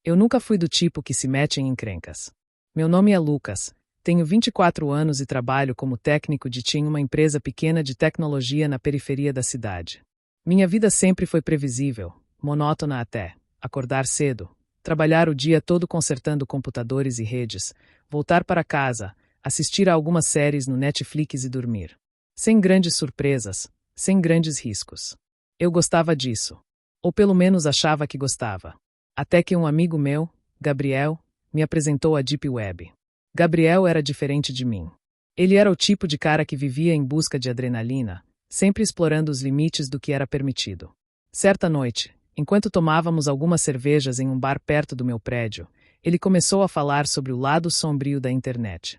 Eu nunca fui do tipo que se mete em encrencas. Meu nome é Lucas, tenho 24 anos e trabalho como técnico de TI em uma empresa pequena de tecnologia na periferia da cidade. Minha vida sempre foi previsível, monótona até: acordar cedo, trabalhar o dia todo consertando computadores e redes, voltar para casa, assistir a algumas séries no Netflix e dormir. Sem grandes surpresas, sem grandes riscos. Eu gostava disso. Ou pelo menos achava que gostava. Até que um amigo meu, Gabriel, me apresentou a Deep Web. Gabriel era diferente de mim. Ele era o tipo de cara que vivia em busca de adrenalina, sempre explorando os limites do que era permitido. Certa noite, enquanto tomávamos algumas cervejas em um bar perto do meu prédio, ele começou a falar sobre o lado sombrio da internet.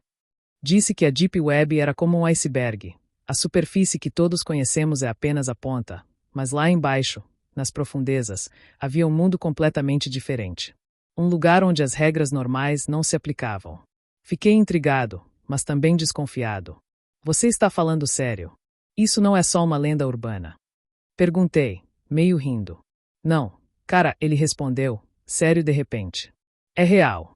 Disse que a Deep Web era como um iceberg. A superfície que todos conhecemos é apenas a ponta, mas lá embaixo, nas profundezas, havia um mundo completamente diferente. Um lugar onde as regras normais não se aplicavam. Fiquei intrigado, mas também desconfiado. Você está falando sério? Isso não é só uma lenda urbana? Perguntei, meio rindo. Não, cara, ele respondeu, sério de repente. É real.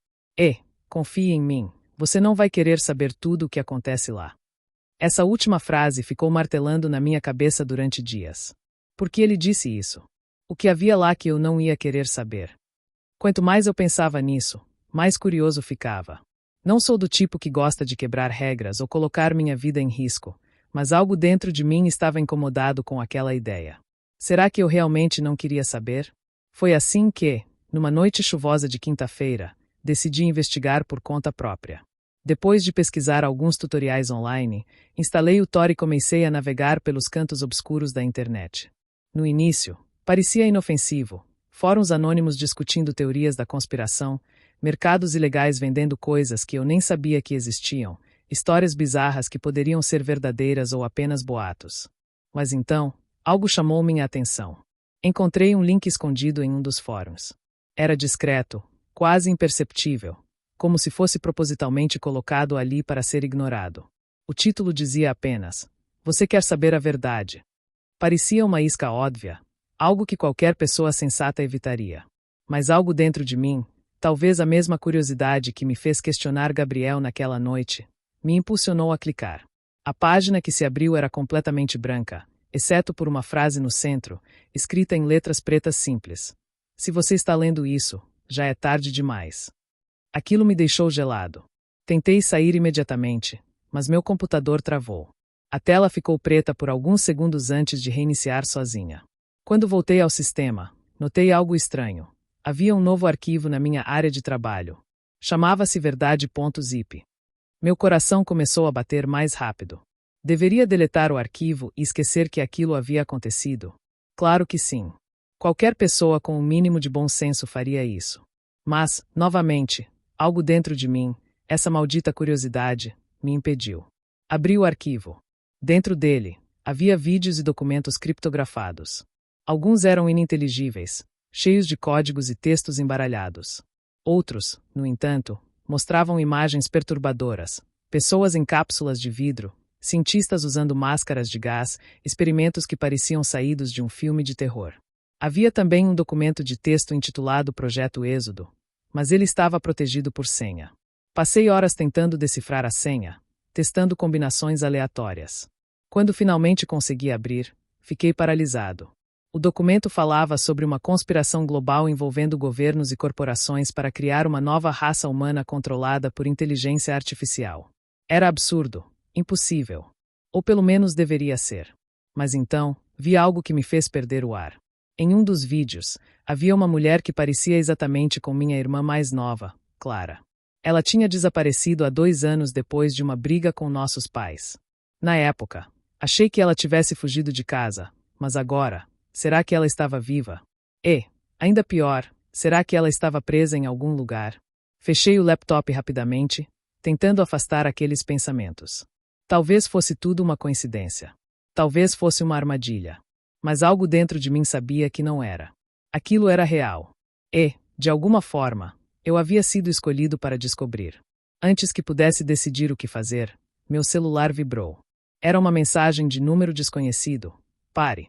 Confie em mim, você não vai querer saber tudo o que acontece lá. Essa última frase ficou martelando na minha cabeça durante dias. Por que ele disse isso? O que havia lá que eu não ia querer saber? Quanto mais eu pensava nisso, mais curioso ficava. Não sou do tipo que gosta de quebrar regras ou colocar minha vida em risco, mas algo dentro de mim estava incomodado com aquela ideia. Será que eu realmente não queria saber? Foi assim que, numa noite chuvosa de quinta-feira, decidi investigar por conta própria. Depois de pesquisar alguns tutoriais online, instalei o Tor e comecei a navegar pelos cantos obscuros da internet. No início, parecia inofensivo: fóruns anônimos discutindo teorias da conspiração, mercados ilegais vendendo coisas que eu nem sabia que existiam, histórias bizarras que poderiam ser verdadeiras ou apenas boatos. Mas então, algo chamou minha atenção. Encontrei um link escondido em um dos fóruns. Era discreto, quase imperceptível, como se fosse propositalmente colocado ali para ser ignorado. O título dizia apenas: "Você quer saber a verdade?" Parecia uma isca óbvia, algo que qualquer pessoa sensata evitaria. Mas algo dentro de mim, talvez a mesma curiosidade que me fez questionar Gabriel naquela noite, me impulsionou a clicar. A página que se abriu era completamente branca, exceto por uma frase no centro, escrita em letras pretas simples: "Se você está lendo isso, já é tarde demais." Aquilo me deixou gelado. Tentei sair imediatamente, mas meu computador travou. A tela ficou preta por alguns segundos antes de reiniciar sozinha. Quando voltei ao sistema, notei algo estranho. Havia um novo arquivo na minha área de trabalho. Chamava-se verdade.zip. Meu coração começou a bater mais rápido. Deveria deletar o arquivo e esquecer que aquilo havia acontecido? Claro que sim. Qualquer pessoa com um mínimo de bom senso faria isso. Mas, novamente, algo dentro de mim, essa maldita curiosidade, me impediu. Abri o arquivo. Dentro dele, havia vídeos e documentos criptografados. Alguns eram ininteligíveis, cheios de códigos e textos embaralhados. Outros, no entanto, mostravam imagens perturbadoras: pessoas em cápsulas de vidro, cientistas usando máscaras de gás, experimentos que pareciam saídos de um filme de terror. Havia também um documento de texto intitulado Projeto Êxodo, mas ele estava protegido por senha. Passei horas tentando decifrar a senha, testando combinações aleatórias. Quando finalmente consegui abrir, fiquei paralisado. O documento falava sobre uma conspiração global envolvendo governos e corporações para criar uma nova raça humana controlada por inteligência artificial. Era absurdo, impossível. Ou pelo menos deveria ser. Mas então, vi algo que me fez perder o ar. Em um dos vídeos, havia uma mulher que parecia exatamente com minha irmã mais nova, Clara. Ela tinha desaparecido há 2 anos depois de uma briga com nossos pais. Na época, achei que ela tivesse fugido de casa, mas agora, será que ela estava viva? Ainda pior, será que ela estava presa em algum lugar? Fechei o laptop rapidamente, tentando afastar aqueles pensamentos. Talvez fosse tudo uma coincidência. Talvez fosse uma armadilha. Mas algo dentro de mim sabia que não era. Aquilo era real. De alguma forma, eu havia sido escolhido para descobrir. Antes que pudesse decidir o que fazer, meu celular vibrou. Era uma mensagem de número desconhecido. Pare.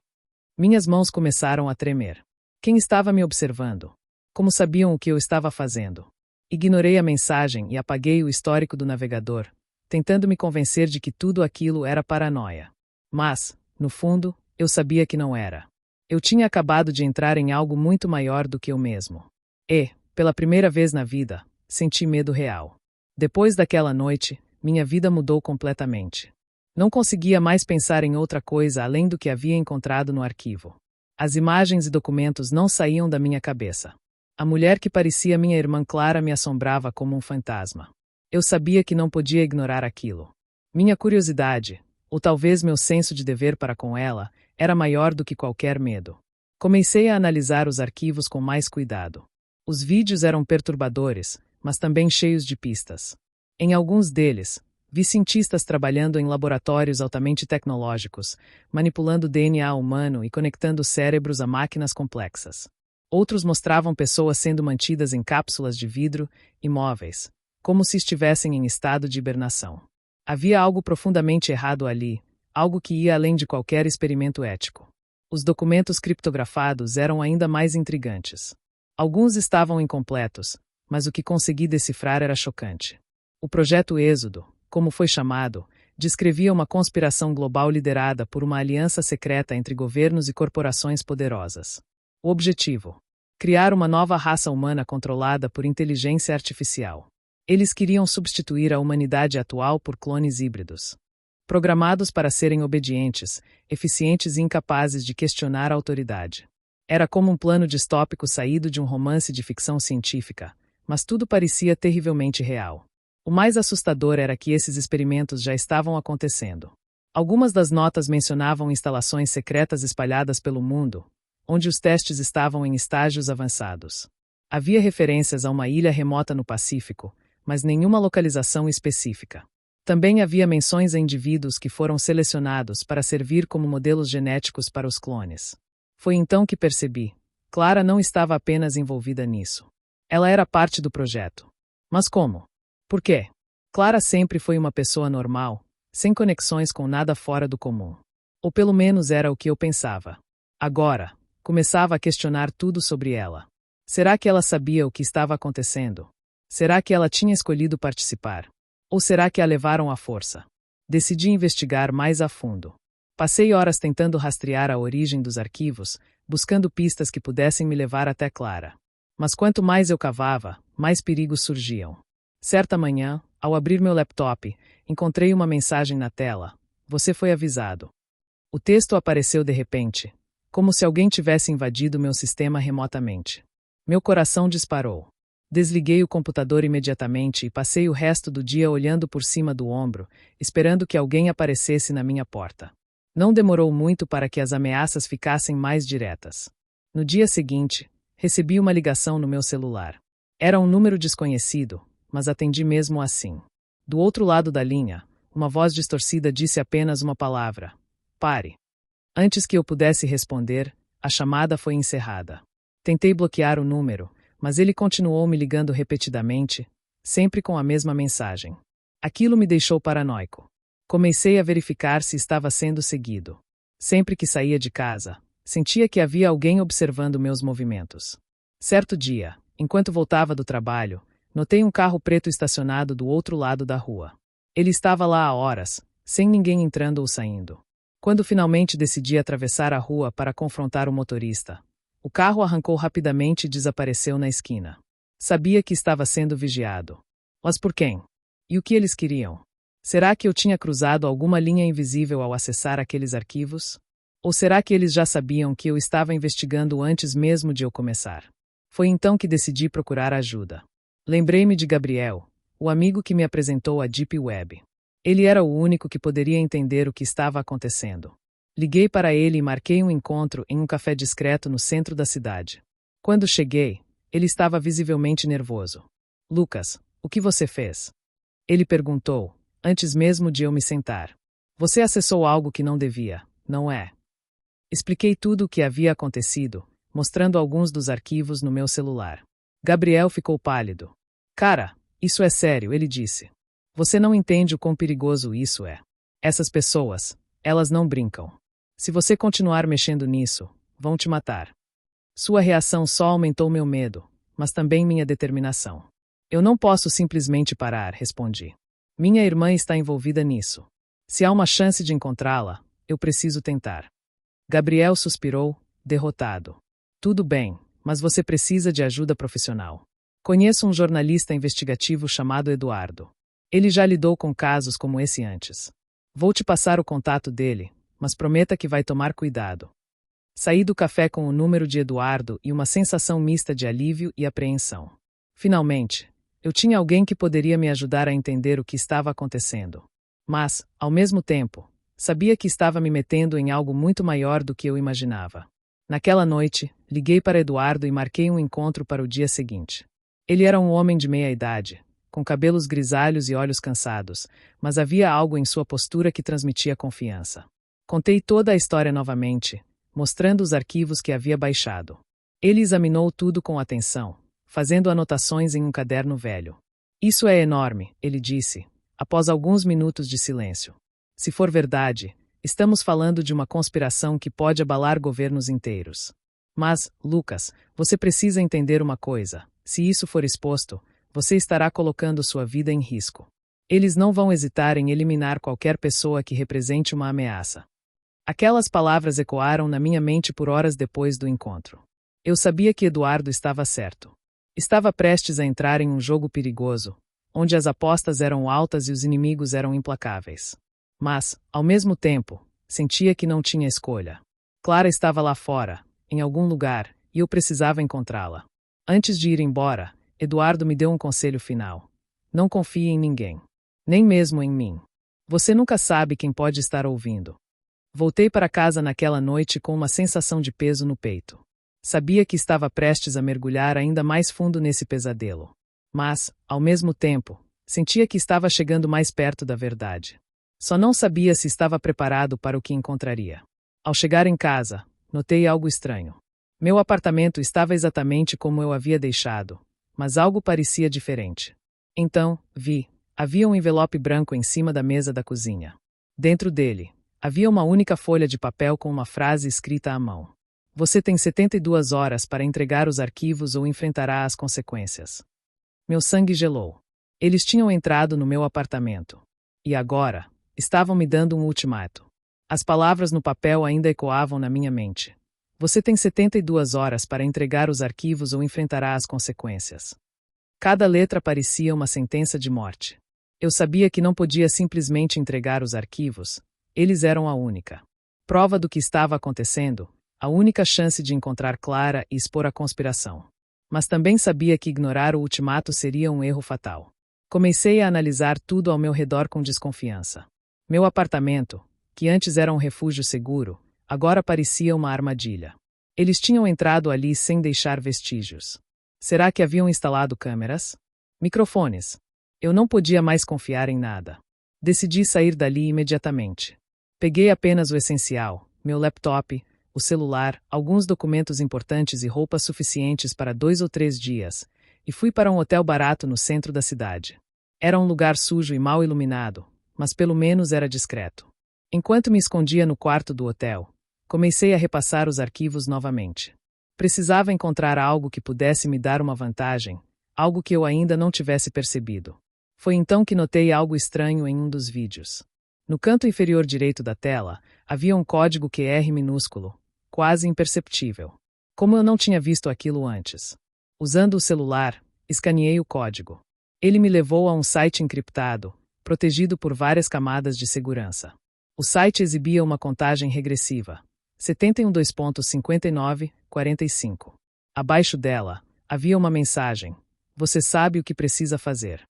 Minhas mãos começaram a tremer. Quem estava me observando? Como sabiam o que eu estava fazendo? Ignorei a mensagem e apaguei o histórico do navegador, tentando me convencer de que tudo aquilo era paranoia. Mas, no fundo, eu sabia que não era. Eu tinha acabado de entrar em algo muito maior do que eu mesmo. E, pela primeira vez na vida, senti medo real. Depois daquela noite, minha vida mudou completamente. Não conseguia mais pensar em outra coisa além do que havia encontrado no arquivo. As imagens e documentos não saíam da minha cabeça. A mulher que parecia minha irmã Clara me assombrava como um fantasma. Eu sabia que não podia ignorar aquilo. Minha curiosidade, ou talvez meu senso de dever para com ela, era maior do que qualquer medo. Comecei a analisar os arquivos com mais cuidado. Os vídeos eram perturbadores, mas também cheios de pistas. Em alguns deles, vi cientistas trabalhando em laboratórios altamente tecnológicos, manipulando DNA humano e conectando cérebros a máquinas complexas. Outros mostravam pessoas sendo mantidas em cápsulas de vidro, imóveis, como se estivessem em estado de hibernação. Havia algo profundamente errado ali, algo que ia além de qualquer experimento ético. Os documentos criptografados eram ainda mais intrigantes. Alguns estavam incompletos, mas o que consegui decifrar era chocante. O Projeto Êxodo, como foi chamado, descrevia uma conspiração global liderada por uma aliança secreta entre governos e corporações poderosas. O objetivo: criar uma nova raça humana controlada por inteligência artificial. Eles queriam substituir a humanidade atual por clones híbridos, programados para serem obedientes, eficientes e incapazes de questionar a autoridade. Era como um plano distópico saído de um romance de ficção científica, mas tudo parecia terrivelmente real. O mais assustador era que esses experimentos já estavam acontecendo. Algumas das notas mencionavam instalações secretas espalhadas pelo mundo, onde os testes estavam em estágios avançados. Havia referências a uma ilha remota no Pacífico, mas nenhuma localização específica. Também havia menções a indivíduos que foram selecionados para servir como modelos genéticos para os clones. Foi então que percebi: Clara não estava apenas envolvida nisso. Ela era parte do projeto. Mas como? Por quê? Clara sempre foi uma pessoa normal, sem conexões com nada fora do comum. Ou pelo menos era o que eu pensava. Agora, começava a questionar tudo sobre ela. Será que ela sabia o que estava acontecendo? Será que ela tinha escolhido participar? Ou será que a levaram à força? Decidi investigar mais a fundo. Passei horas tentando rastrear a origem dos arquivos, buscando pistas que pudessem me levar até Clara. Mas quanto mais eu cavava, mais perigos surgiam. Certa manhã, ao abrir meu laptop, encontrei uma mensagem na tela: "Você foi avisado." O texto apareceu de repente, como se alguém tivesse invadido meu sistema remotamente. Meu coração disparou. Desliguei o computador imediatamente e passei o resto do dia olhando por cima do ombro, esperando que alguém aparecesse na minha porta. Não demorou muito para que as ameaças ficassem mais diretas. No dia seguinte, recebi uma ligação no meu celular. Era um número desconhecido, mas atendi mesmo assim. Do outro lado da linha, uma voz distorcida disse apenas uma palavra: "Pare." Antes que eu pudesse responder, a chamada foi encerrada. Tentei bloquear o número, mas ele continuou me ligando repetidamente, sempre com a mesma mensagem. Aquilo me deixou paranoico. Comecei a verificar se estava sendo seguido. Sempre que saía de casa, sentia que havia alguém observando meus movimentos. Certo dia, enquanto voltava do trabalho, notei um carro preto estacionado do outro lado da rua. Ele estava lá há horas, sem ninguém entrando ou saindo. Quando finalmente decidi atravessar a rua para confrontar o motorista, o carro arrancou rapidamente e desapareceu na esquina. Sabia que estava sendo vigiado. Mas por quem? E o que eles queriam? Será que eu tinha cruzado alguma linha invisível ao acessar aqueles arquivos? Ou será que eles já sabiam que eu estava investigando antes mesmo de eu começar? Foi então que decidi procurar ajuda. Lembrei-me de Gabriel, o amigo que me apresentou a Deep Web. Ele era o único que poderia entender o que estava acontecendo. Liguei para ele e marquei um encontro em um café discreto no centro da cidade. Quando cheguei, ele estava visivelmente nervoso. "Lucas, o que você fez?" Ele perguntou, antes mesmo de eu me sentar. "Você acessou algo que não devia, não é?" Expliquei tudo o que havia acontecido, mostrando alguns dos arquivos no meu celular. Gabriel ficou pálido. "Cara, isso é sério", ele disse. "Você não entende o quão perigoso isso é. Essas pessoas, elas não brincam. Se você continuar mexendo nisso, vão te matar." Sua reação só aumentou meu medo, mas também minha determinação. Eu não posso simplesmente parar, respondi. Minha irmã está envolvida nisso. Se há uma chance de encontrá-la, eu preciso tentar. Gabriel suspirou, derrotado. Tudo bem, mas você precisa de ajuda profissional. Conheço um jornalista investigativo chamado Eduardo. Ele já lidou com casos como esse antes. Vou te passar o contato dele, mas prometa que vai tomar cuidado. Saí do café com o número de Eduardo e uma sensação mista de alívio e apreensão. Finalmente, eu tinha alguém que poderia me ajudar a entender o que estava acontecendo. Mas, ao mesmo tempo, sabia que estava me metendo em algo muito maior do que eu imaginava. Naquela noite, liguei para Eduardo e marquei um encontro para o dia seguinte. Ele era um homem de meia idade, com cabelos grisalhos e olhos cansados, mas havia algo em sua postura que transmitia confiança. Contei toda a história novamente, mostrando os arquivos que havia baixado. Ele examinou tudo com atenção, fazendo anotações em um caderno velho. Isso é enorme, ele disse, após alguns minutos de silêncio. Se for verdade, estamos falando de uma conspiração que pode abalar governos inteiros. Mas, Lucas, você precisa entender uma coisa. Se isso for exposto, você estará colocando sua vida em risco. Eles não vão hesitar em eliminar qualquer pessoa que represente uma ameaça. Aquelas palavras ecoaram na minha mente por horas depois do encontro. Eu sabia que Eduardo estava certo. Estava prestes a entrar em um jogo perigoso, onde as apostas eram altas e os inimigos eram implacáveis. Mas, ao mesmo tempo, sentia que não tinha escolha. Clara estava lá fora, em algum lugar, e eu precisava encontrá-la. Antes de ir embora, Eduardo me deu um conselho final. Não confie em ninguém. Nem mesmo em mim. Você nunca sabe quem pode estar ouvindo. Voltei para casa naquela noite com uma sensação de peso no peito. Sabia que estava prestes a mergulhar ainda mais fundo nesse pesadelo. Mas, ao mesmo tempo, sentia que estava chegando mais perto da verdade. Só não sabia se estava preparado para o que encontraria. Ao chegar em casa, notei algo estranho. Meu apartamento estava exatamente como eu havia deixado, mas algo parecia diferente. Então, havia um envelope branco em cima da mesa da cozinha. Dentro dele, havia uma única folha de papel com uma frase escrita à mão. Você tem 72 horas para entregar os arquivos ou enfrentará as consequências. Meu sangue gelou. Eles tinham entrado no meu apartamento. E agora, estavam me dando um ultimato. As palavras no papel ainda ecoavam na minha mente. Você tem 72 horas para entregar os arquivos ou enfrentará as consequências. Cada letra parecia uma sentença de morte. Eu sabia que não podia simplesmente entregar os arquivos. Eles eram a única prova do que estava acontecendo, a única chance de encontrar Clara e expor a conspiração. Mas também sabia que ignorar o ultimato seria um erro fatal. Comecei a analisar tudo ao meu redor com desconfiança. Meu apartamento, que antes era um refúgio seguro, agora parecia uma armadilha. Eles tinham entrado ali sem deixar vestígios. Será que haviam instalado câmeras? Microfones. Eu não podia mais confiar em nada. Decidi sair dali imediatamente. Peguei apenas o essencial, meu laptop, o celular, alguns documentos importantes e roupas suficientes para 2 ou 3 dias, e fui para um hotel barato no centro da cidade. Era um lugar sujo e mal iluminado, mas pelo menos era discreto. Enquanto me escondia no quarto do hotel, comecei a repassar os arquivos novamente. Precisava encontrar algo que pudesse me dar uma vantagem, algo que eu ainda não tivesse percebido. Foi então que notei algo estranho em um dos vídeos. No canto inferior direito da tela, havia um código QR minúsculo, quase imperceptível. Como eu não tinha visto aquilo antes. Usando o celular, escaneei o código. Ele me levou a um site encriptado, protegido por várias camadas de segurança. O site exibia uma contagem regressiva. 71:2.59:45. Abaixo dela, havia uma mensagem. Você sabe o que precisa fazer.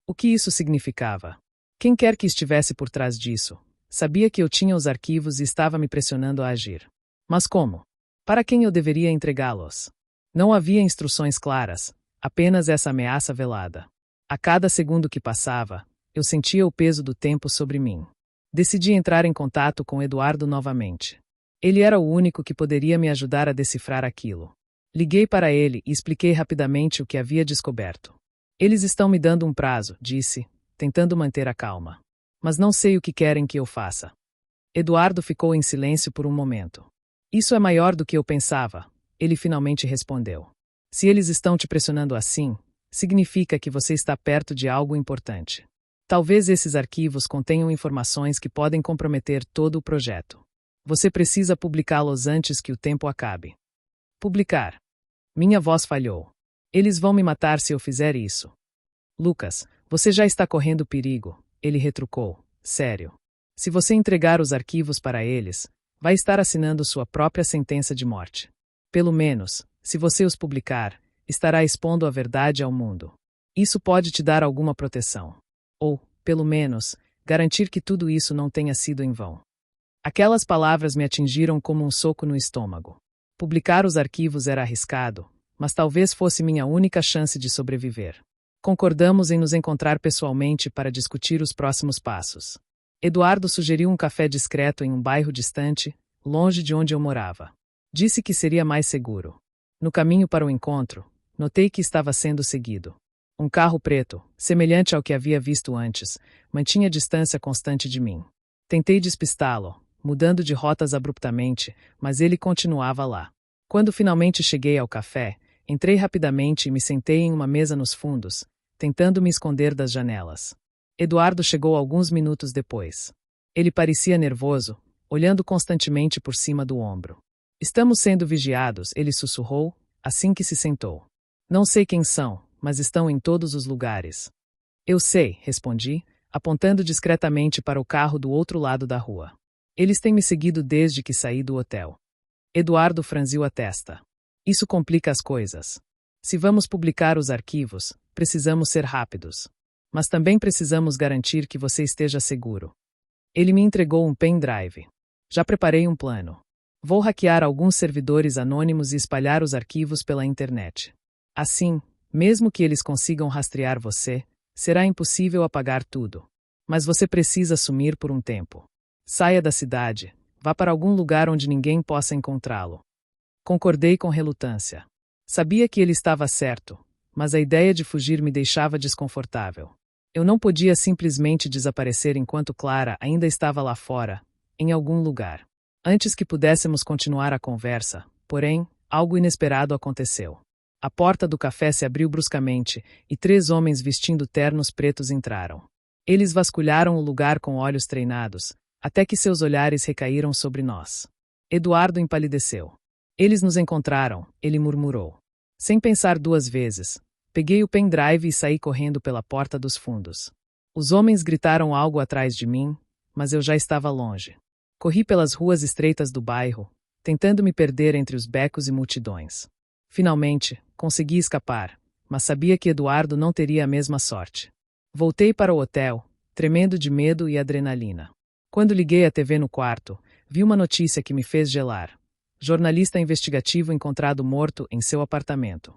O que isso significava? Quem quer que estivesse por trás disso, sabia que eu tinha os arquivos e estava me pressionando a agir. Mas como? Para quem eu deveria entregá-los? Não havia instruções claras, apenas essa ameaça velada. A cada segundo que passava, eu sentia o peso do tempo sobre mim. Decidi entrar em contato com Eduardo novamente. Ele era o único que poderia me ajudar a decifrar aquilo. Liguei para ele e expliquei rapidamente o que havia descoberto. Eles estão me dando um prazo, disse, tentando manter a calma. Mas não sei o que querem que eu faça. Eduardo ficou em silêncio por um momento. Isso é maior do que eu pensava, ele finalmente respondeu. Se eles estão te pressionando assim, significa que você está perto de algo importante. Talvez esses arquivos contenham informações que podem comprometer todo o projeto. Você precisa publicá-los antes que o tempo acabe. Publicar. Minha voz falhou. Eles vão me matar se eu fizer isso. Lucas, você já está correndo perigo, ele retrucou. Sério. Se você entregar os arquivos para eles, vai estar assinando sua própria sentença de morte. Pelo menos, se você os publicar, estará expondo a verdade ao mundo. Isso pode te dar alguma proteção. Ou, pelo menos, garantir que tudo isso não tenha sido em vão. Aquelas palavras me atingiram como um soco no estômago. Publicar os arquivos era arriscado, mas talvez fosse minha única chance de sobreviver. Concordamos em nos encontrar pessoalmente para discutir os próximos passos. Eduardo sugeriu um café discreto em um bairro distante, longe de onde eu morava. Disse que seria mais seguro. No caminho para o encontro, notei que estava sendo seguido. Um carro preto, semelhante ao que havia visto antes, mantinha distância constante de mim. Tentei despistá-lo, mudando de rotas abruptamente, mas ele continuava lá. Quando finalmente cheguei ao café, entrei rapidamente e me sentei em uma mesa nos fundos, tentando me esconder das janelas. Eduardo chegou alguns minutos depois. Ele parecia nervoso, olhando constantemente por cima do ombro. Estamos sendo vigiados, ele sussurrou, assim que se sentou. Não sei quem são, mas estão em todos os lugares. Eu sei, respondi, apontando discretamente para o carro do outro lado da rua. Eles têm me seguido desde que saí do hotel. Eduardo franziu a testa. Isso complica as coisas. Se vamos publicar os arquivos, precisamos ser rápidos. Mas também precisamos garantir que você esteja seguro. Ele me entregou um pendrive. Já preparei um plano. Vou hackear alguns servidores anônimos e espalhar os arquivos pela internet. Assim, mesmo que eles consigam rastrear você, será impossível apagar tudo. Mas você precisa sumir por um tempo. Saia da cidade, vá para algum lugar onde ninguém possa encontrá-lo. Concordei com relutância. Sabia que ele estava certo, mas a ideia de fugir me deixava desconfortável. Eu não podia simplesmente desaparecer enquanto Clara ainda estava lá fora, em algum lugar. Antes que pudéssemos continuar a conversa, porém, algo inesperado aconteceu. A porta do café se abriu bruscamente e 3 homens vestindo ternos pretos entraram. Eles vasculharam o lugar com olhos treinados, até que seus olhares recaíram sobre nós. Eduardo empalideceu. Eles nos encontraram, ele murmurou. Sem pensar 2 vezes, peguei o pendrive e saí correndo pela porta dos fundos. Os homens gritaram algo atrás de mim, mas eu já estava longe. Corri pelas ruas estreitas do bairro, tentando me perder entre os becos e multidões. Finalmente, consegui escapar, mas sabia que Eduardo não teria a mesma sorte. Voltei para o hotel, tremendo de medo e adrenalina. Quando liguei a TV no quarto, vi uma notícia que me fez gelar. Jornalista investigativo encontrado morto em seu apartamento.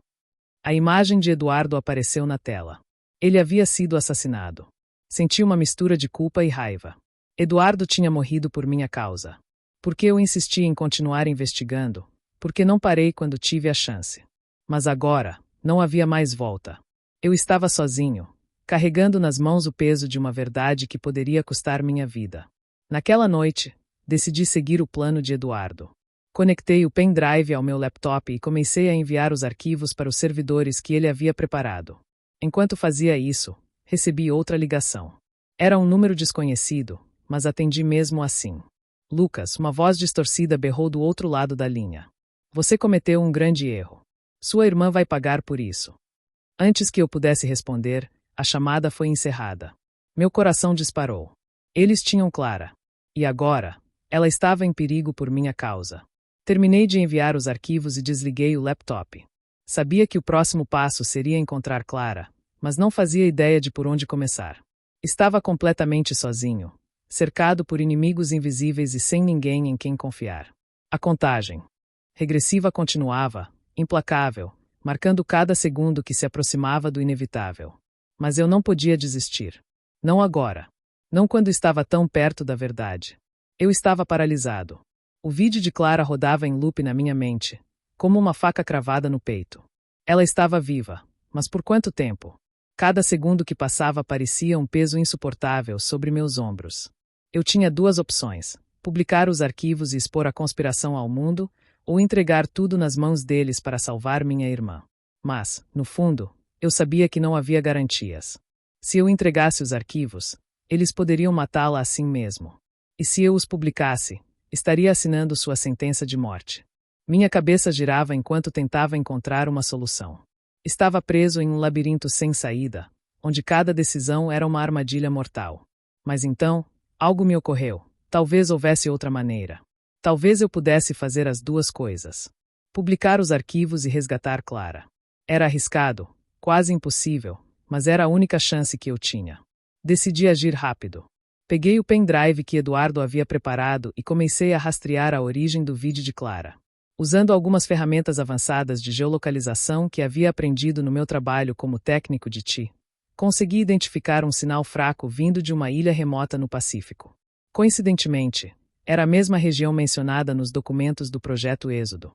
A imagem de Eduardo apareceu na tela. Ele havia sido assassinado. Senti uma mistura de culpa e raiva. Eduardo tinha morrido por minha causa. Por que eu insisti em continuar investigando? Porque não parei quando tive a chance. Mas agora, não havia mais volta. Eu estava sozinho, carregando nas mãos o peso de uma verdade que poderia custar minha vida. Naquela noite, decidi seguir o plano de Eduardo. Conectei o pendrive ao meu laptop e comecei a enviar os arquivos para os servidores que ele havia preparado. Enquanto fazia isso, recebi outra ligação. Era um número desconhecido, mas atendi mesmo assim. Lucas, uma voz distorcida berrou do outro lado da linha. Você cometeu um grande erro. Sua irmã vai pagar por isso. Antes que eu pudesse responder, a chamada foi encerrada. Meu coração disparou. Eles tinham Clara. E agora, ela estava em perigo por minha causa. Terminei de enviar os arquivos e desliguei o laptop. Sabia que o próximo passo seria encontrar Clara, mas não fazia ideia de por onde começar. Estava completamente sozinho, cercado por inimigos invisíveis e sem ninguém em quem confiar. A contagem regressiva continuava, implacável, marcando cada segundo que se aproximava do inevitável. Mas eu não podia desistir. Não agora. Não quando estava tão perto da verdade. Eu estava paralisado. O vídeo de Clara rodava em loop na minha mente, como uma faca cravada no peito. Ela estava viva, mas por quanto tempo? Cada segundo que passava parecia um peso insuportável sobre meus ombros. Eu tinha 2 opções: publicar os arquivos e expor a conspiração ao mundo, ou entregar tudo nas mãos deles para salvar minha irmã. Mas, no fundo, eu sabia que não havia garantias. Se eu entregasse os arquivos, eles poderiam matá-la assim mesmo. E se eu os publicasse, estaria assinando sua sentença de morte. Minha cabeça girava enquanto tentava encontrar uma solução. Estava preso em um labirinto sem saída, onde cada decisão era uma armadilha mortal. Mas então, algo me ocorreu. Talvez houvesse outra maneira. Talvez eu pudesse fazer as duas coisas. Publicar os arquivos e resgatar Clara. Era arriscado, quase impossível, mas era a única chance que eu tinha. Decidi agir rápido. Peguei o pendrive que Eduardo havia preparado e comecei a rastrear a origem do vídeo de Clara. Usando algumas ferramentas avançadas de geolocalização que havia aprendido no meu trabalho como técnico de TI, consegui identificar um sinal fraco vindo de uma ilha remota no Pacífico. Coincidentemente, era a mesma região mencionada nos documentos do Projeto Êxodo.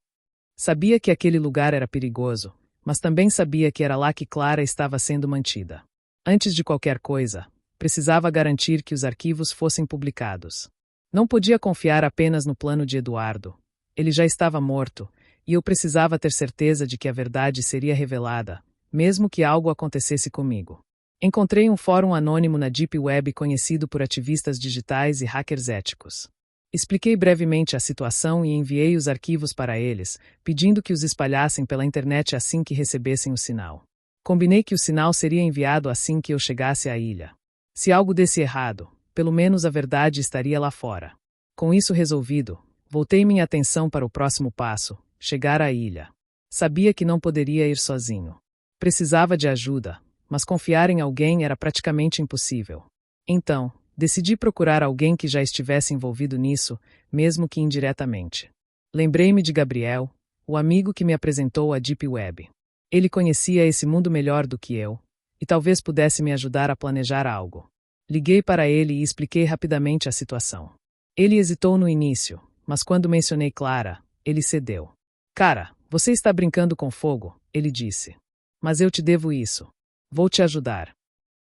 Sabia que aquele lugar era perigoso, mas também sabia que era lá que Clara estava sendo mantida. Antes de qualquer coisa, precisava garantir que os arquivos fossem publicados. Não podia confiar apenas no plano de Eduardo. Ele já estava morto, e eu precisava ter certeza de que a verdade seria revelada, mesmo que algo acontecesse comigo. Encontrei um fórum anônimo na Deep Web conhecido por ativistas digitais e hackers éticos. Expliquei brevemente a situação e enviei os arquivos para eles, pedindo que os espalhassem pela internet assim que recebessem o sinal. Combinei que o sinal seria enviado assim que eu chegasse à ilha. Se algo desse errado, pelo menos a verdade estaria lá fora. Com isso resolvido, voltei minha atenção para o próximo passo, chegar à ilha. Sabia que não poderia ir sozinho. Precisava de ajuda, mas confiar em alguém era praticamente impossível. Então, decidi procurar alguém que já estivesse envolvido nisso, mesmo que indiretamente. Lembrei-me de Gabriel, o amigo que me apresentou a Deep Web. Ele conhecia esse mundo melhor do que eu, e talvez pudesse me ajudar a planejar algo. Liguei para ele e expliquei rapidamente a situação. Ele hesitou no início, mas quando mencionei Clara, ele cedeu. Cara, você está brincando com fogo, ele disse. Mas eu te devo isso. Vou te ajudar.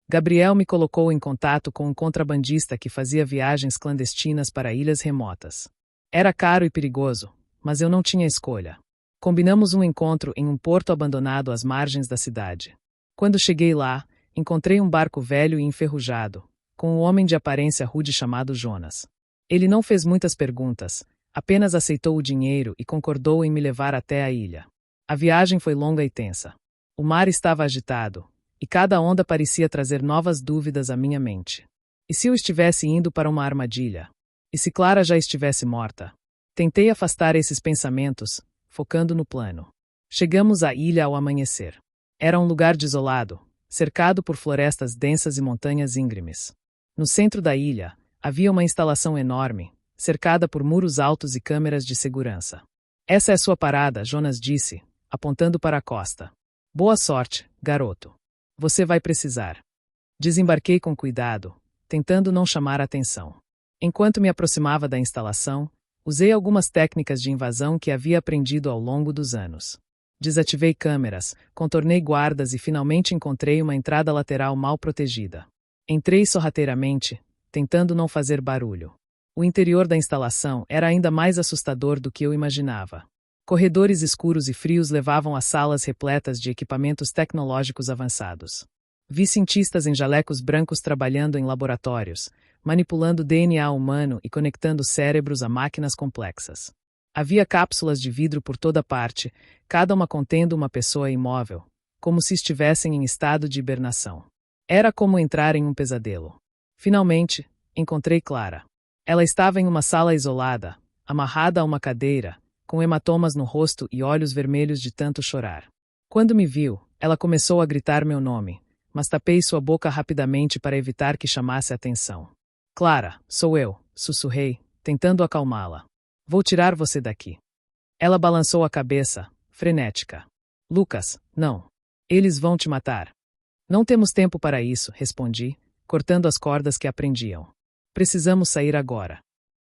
Gabriel me colocou em contato com um contrabandista que fazia viagens clandestinas para ilhas remotas. Era caro e perigoso, mas eu não tinha escolha. Combinamos um encontro em um porto abandonado às margens da cidade. Quando cheguei lá, encontrei um barco velho e enferrujado, com um homem de aparência rude chamado Jonas. Ele não fez muitas perguntas, apenas aceitou o dinheiro e concordou em me levar até a ilha. A viagem foi longa e tensa. O mar estava agitado, e cada onda parecia trazer novas dúvidas à minha mente. E se eu estivesse indo para uma armadilha? E se Clara já estivesse morta? Tentei afastar esses pensamentos, focando no plano. Chegamos à ilha ao amanhecer. Era um lugar desolado, cercado por florestas densas e montanhas íngremes. No centro da ilha, havia uma instalação enorme, cercada por muros altos e câmeras de segurança. Essa é sua parada, Jonas disse, apontando para a costa. Boa sorte, garoto. Você vai precisar. Desembarquei com cuidado, tentando não chamar a atenção. Enquanto me aproximava da instalação, usei algumas técnicas de invasão que havia aprendido ao longo dos anos. Desativei câmeras, contornei guardas e finalmente encontrei uma entrada lateral mal protegida. Entrei sorrateiramente, tentando não fazer barulho. O interior da instalação era ainda mais assustador do que eu imaginava. Corredores escuros e frios levavam a salas repletas de equipamentos tecnológicos avançados. Vi cientistas em jalecos brancos trabalhando em laboratórios, manipulando DNA humano e conectando cérebros a máquinas complexas. Havia cápsulas de vidro por toda parte, cada uma contendo uma pessoa imóvel, como se estivessem em estado de hibernação. Era como entrar em um pesadelo. Finalmente, encontrei Clara. Ela estava em uma sala isolada, amarrada a uma cadeira, com hematomas no rosto e olhos vermelhos de tanto chorar. Quando me viu, ela começou a gritar meu nome, mas tapei sua boca rapidamente para evitar que chamasse a atenção. Clara, sou eu, sussurrei, tentando acalmá-la. Vou tirar você daqui. Ela balançou a cabeça, frenética. Lucas, não. Eles vão te matar. Não temos tempo para isso, respondi, cortando as cordas que a prendiam. Precisamos sair agora.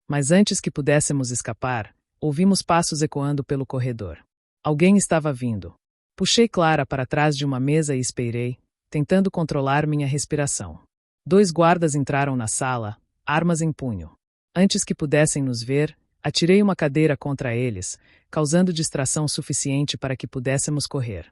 Mas antes que pudéssemos escapar, ouvimos passos ecoando pelo corredor. Alguém estava vindo. Puxei Clara para trás de uma mesa e esperei, tentando controlar minha respiração. 2 guardas entraram na sala, armas em punho. Antes que pudessem nos ver, atirei uma cadeira contra eles, causando distração suficiente para que pudéssemos correr.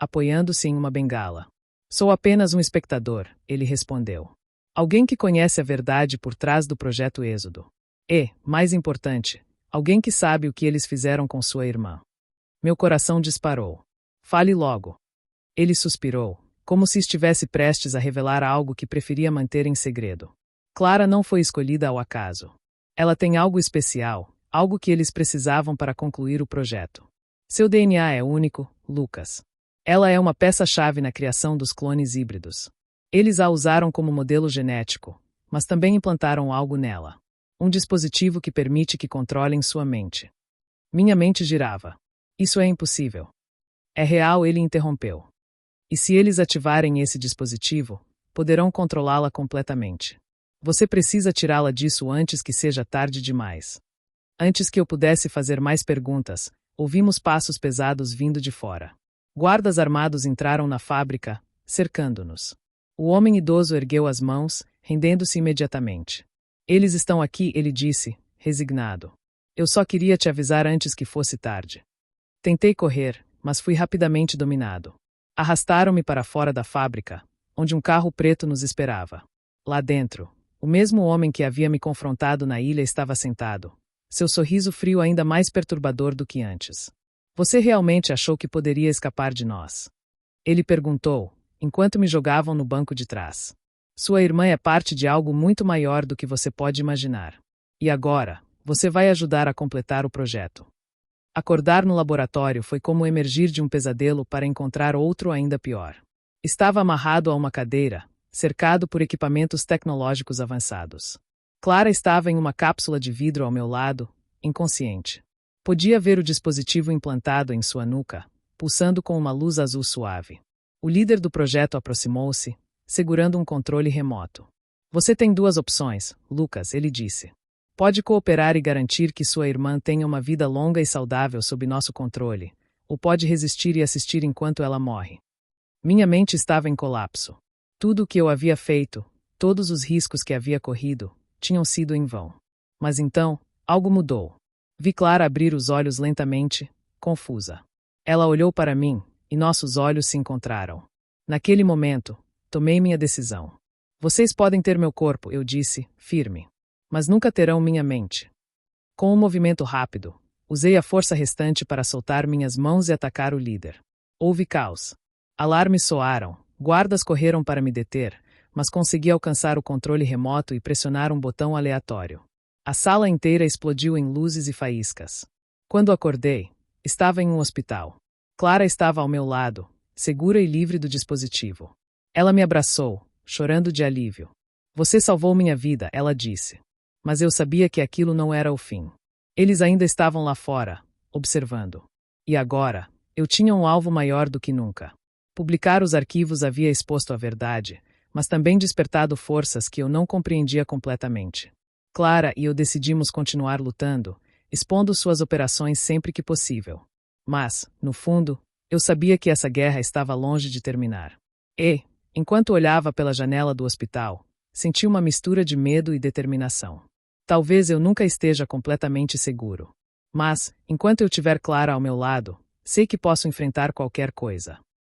apoiando-se em uma bengala. Sou apenas um espectador, ele respondeu. Alguém que conhece a verdade por trás do projeto Êxodo. E, mais importante, alguém que sabe o que eles fizeram com sua irmã. Meu coração disparou. Fale logo. Ele suspirou, como se estivesse prestes a revelar algo que preferia manter em segredo. Clara não foi escolhida ao acaso. Ela tem algo especial, algo que eles precisavam para concluir o projeto. Seu DNA é único, Lucas. Ela é uma peça-chave na criação dos clones híbridos. Eles a usaram como modelo genético, mas também implantaram algo nela. Um dispositivo que permite que controlem sua mente. Minha mente girava. Isso é impossível. É real, ele interrompeu. E se eles ativarem esse dispositivo, poderão controlá-la completamente. Você precisa tirá-la disso antes que seja tarde demais. Antes que eu pudesse fazer mais perguntas, ouvimos passos pesados vindo de fora. Guardas armados entraram na fábrica, cercando-nos. O homem idoso ergueu as mãos, rendendo-se imediatamente. Eles estão aqui, ele disse, resignado. Eu só queria te avisar antes que fosse tarde. Tentei correr, mas fui rapidamente dominado. Arrastaram-me para fora da fábrica, onde um carro preto nos esperava. Lá dentro, o mesmo homem que havia me confrontado na ilha estava sentado, seu sorriso frio ainda mais perturbador do que antes. Você realmente achou que poderia escapar de nós? Ele perguntou, enquanto me jogavam no banco de trás. Sua irmã é parte de algo muito maior do que você pode imaginar. E agora, você vai ajudar a completar o projeto. Acordar no laboratório foi como emergir de um pesadelo para encontrar outro ainda pior. Estava amarrado a uma cadeira, cercado por equipamentos tecnológicos avançados. Clara estava em uma cápsula de vidro ao meu lado, inconsciente. Podia ver o dispositivo implantado em sua nuca, pulsando com uma luz azul suave. O líder do projeto aproximou-se, segurando um controle remoto. Você tem duas opções, Lucas, ele disse. Pode cooperar e garantir que sua irmã tenha uma vida longa e saudável sob nosso controle, ou pode resistir e assistir enquanto ela morre. Minha mente estava em colapso. Tudo o que eu havia feito, todos os riscos que havia corrido, tinham sido em vão. Mas então, algo mudou. Vi Clara abrir os olhos lentamente, confusa. Ela olhou para mim, e nossos olhos se encontraram. Naquele momento, tomei minha decisão. Vocês podem ter meu corpo, eu disse, firme. Mas nunca terão minha mente. Com um movimento rápido, usei a força restante para soltar minhas mãos e atacar o líder. Houve caos. Alarmes soaram, guardas correram para me deter, mas consegui alcançar o controle remoto e pressionar um botão aleatório. A sala inteira explodiu em luzes e faíscas. Quando acordei, estava em um hospital. Clara estava ao meu lado, segura e livre do dispositivo. Ela me abraçou, chorando de alívio. Você salvou minha vida, ela disse. Mas eu sabia que aquilo não era o fim. Eles ainda estavam lá fora, observando. E agora, eu tinha um alvo maior do que nunca. Publicar os arquivos havia exposto a verdade, mas também despertado forças que eu não compreendia completamente. Clara e eu decidimos continuar lutando, expondo suas operações sempre que possível. Mas, no fundo, eu sabia que essa guerra estava longe de terminar. E, enquanto olhava pela janela do hospital, senti uma mistura de medo e determinação. Talvez eu nunca esteja completamente seguro. Mas, enquanto eu tiver Clara ao meu lado, sei que posso enfrentar qualquer coisa.